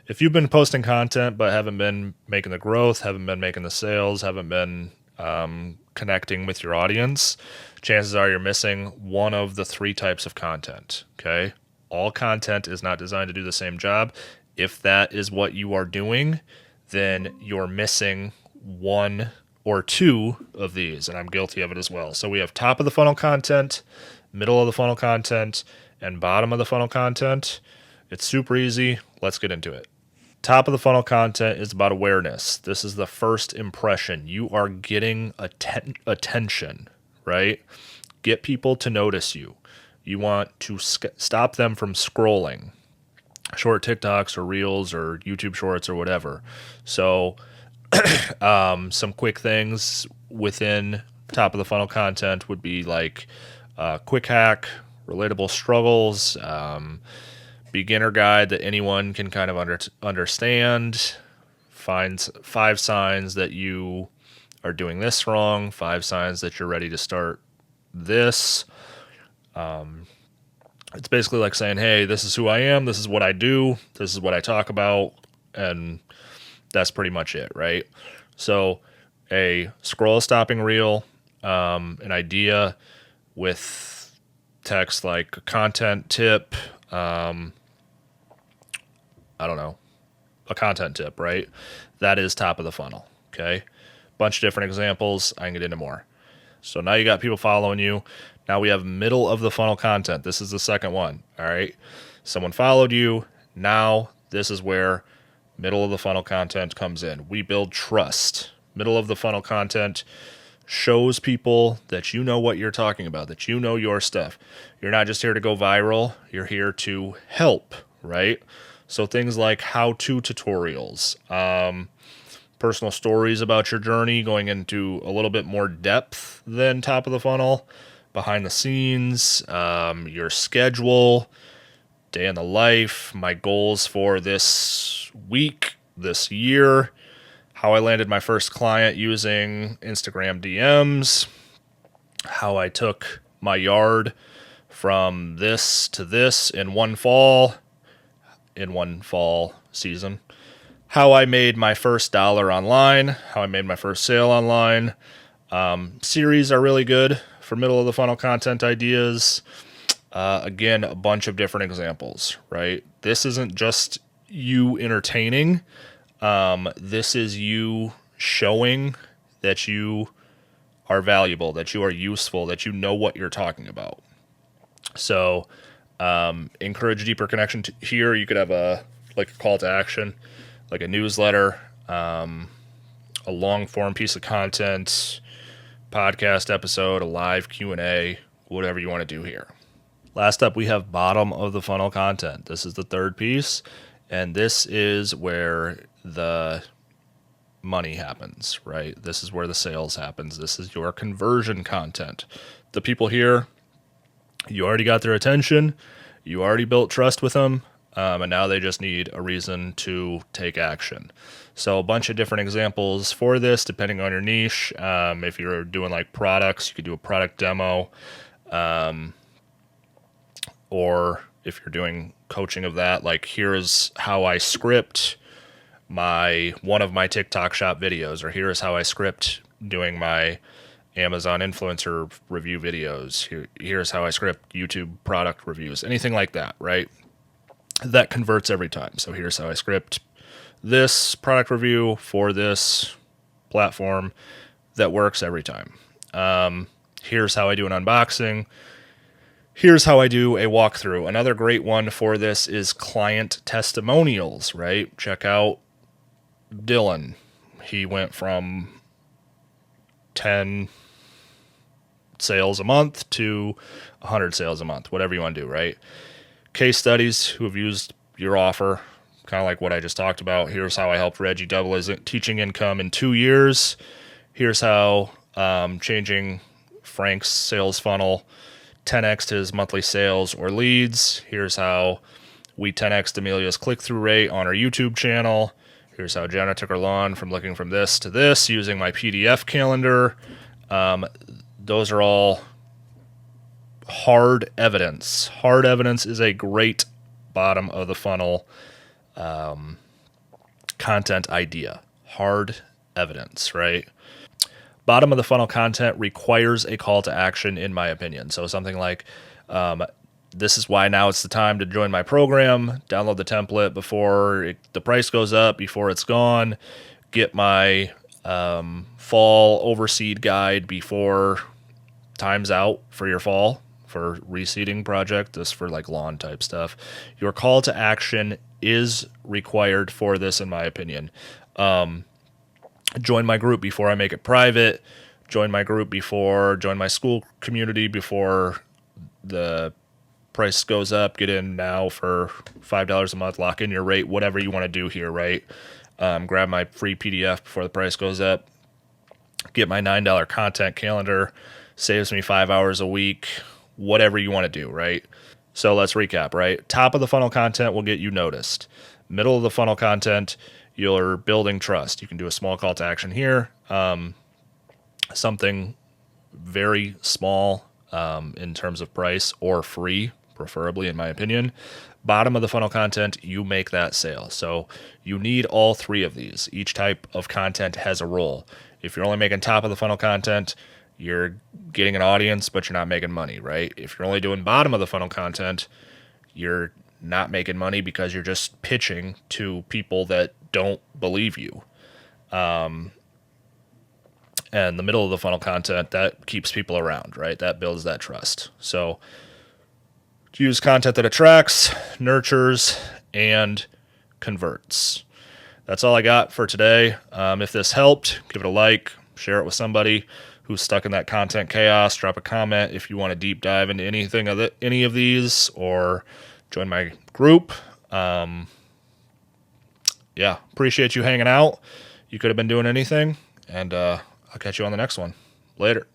if you've been posting content but haven't been making the growth, haven't been making the sales, haven't been connecting with your audience, chances are you're missing one of the three types of content. Okay. All content is not designed to do the same job. If that is what you are doing, then you're missing one or two of these, and I'm guilty of it as well. So we have top of the funnel content, middle of the funnel content, and bottom of the funnel content. It's super easy. Let's get into it. Top of the funnel content is about awareness. This is the first impression. You are getting attention, right? Get people to notice you. You want to stop them from scrolling short TikToks or Reels or YouTube Shorts or whatever. So some quick things within top of the funnel content would be like quick hack, relatable struggles, beginner guide that anyone can kind of understand, finds 5 signs that you are doing this wrong, 5 signs that you're ready to start this. It's basically like saying, hey, this is who I am, this is what I do, this is what I talk about, and that's pretty much it, right? So a scroll stopping reel, an idea with text like a content tip, a content tip, right? That is top of the funnel, okay? Bunch of different examples. I can get into more. So now you got people following you. Now we have middle of the funnel content. This is the second one, all right? Someone followed you. Now this is where middle of the funnel content comes in. We build trust. Middle of the funnel content shows people that you know what you're talking about, that you know your stuff. You're not just here to go viral. You're here to help, right? So things like how-to tutorials, personal stories about your journey, going into a little bit more depth than top of the funnel, behind the scenes, your schedule, day in the life, my goals for this week, this year, how I landed my first client using Instagram DMs, how I took my yard from this to this in one fall season, how I made my first dollar online, how I made my first sale online. Series are really good for middle of the funnel content ideas. Again, a bunch of different examples, right? This isn't just you entertaining. This is you showing that you are valuable, that you are useful, that you know what you're talking about. So, encourage deeper connection here. You could have a call to action, like a newsletter, a long form piece of content, podcast episode, a live Q&A, whatever you want to do here. Last up, we have bottom of the funnel content. This is the third piece, and this is where the money happens, right? This is where the sales happens. This is your conversion content. The people here, you already got their attention, you already built trust with them, and now they just need a reason to take action. So a bunch of different examples for this, depending on your niche. If you're doing like products, you could do a product demo, or if you're doing coaching of that, like here is how I script one of my TikTok shop videos, or here is how I script doing my Amazon influencer review videos. Here's how I script YouTube product reviews, anything like that, right? That converts every time. So here's how I script this product review for this platform. That works every time. Here's how I do an unboxing. Here's how I do a walkthrough. Another great one for this is client testimonials, right? Check out Dylan. He went from 10 sales a month to 100 sales a month, whatever you want to do, right? Case studies who have used your offer, kind of like what I just talked about. Here's how I helped Reggie double his teaching income in 2 years. Here's how changing Frank's sales funnel 10x his monthly sales or leads. Here's how we 10x Amelia's click-through rate on our YouTube channel. Here's how Jenna took her lawn from looking from this to this using my PDF calendar. Those are all hard evidence. Hard evidence is a great bottom of the funnel content idea, hard evidence, right? Bottom of the funnel content requires a call to action, in my opinion. So something like, this is why now it's the time to join my program, download the template before the price goes up, before it's gone, get my fall overseed guide before time's out for your fall, for reseeding project, this for like lawn type stuff. Your call to action is required for this, in my opinion. Join my group before I make it private. Join my school community before the price goes up. Get in now for $5 a month. Lock in your rate, whatever you want to do here, right? Grab my free PDF before the price goes up. Get my $9 content calendar. Saves me 5 hours a week. Whatever you want to do, right? So let's recap, right? Top of the funnel content will get you noticed. Middle of the funnel content, you're building trust. You can do a small call to action here. Something very small in terms of price, or free, preferably, in my opinion. Bottom of the funnel content, you make that sale. So you need all three of these. Each type of content has a role. If you're only making top of the funnel content, you're getting an audience, but you're not making money, right? If you're only doing bottom of the funnel content, you're not making money because you're just pitching to people that don't believe you. And the middle of the funnel content, that keeps people around, right? That builds that trust. So use content that attracts, nurtures, and converts. That's all I got for today. If this helped, give it a like, share it with somebody who's stuck in that content chaos. Drop a comment if you want to deep dive into any of these, or join my group. Appreciate you hanging out. You could have been doing anything, and I'll catch you on the next one. Later.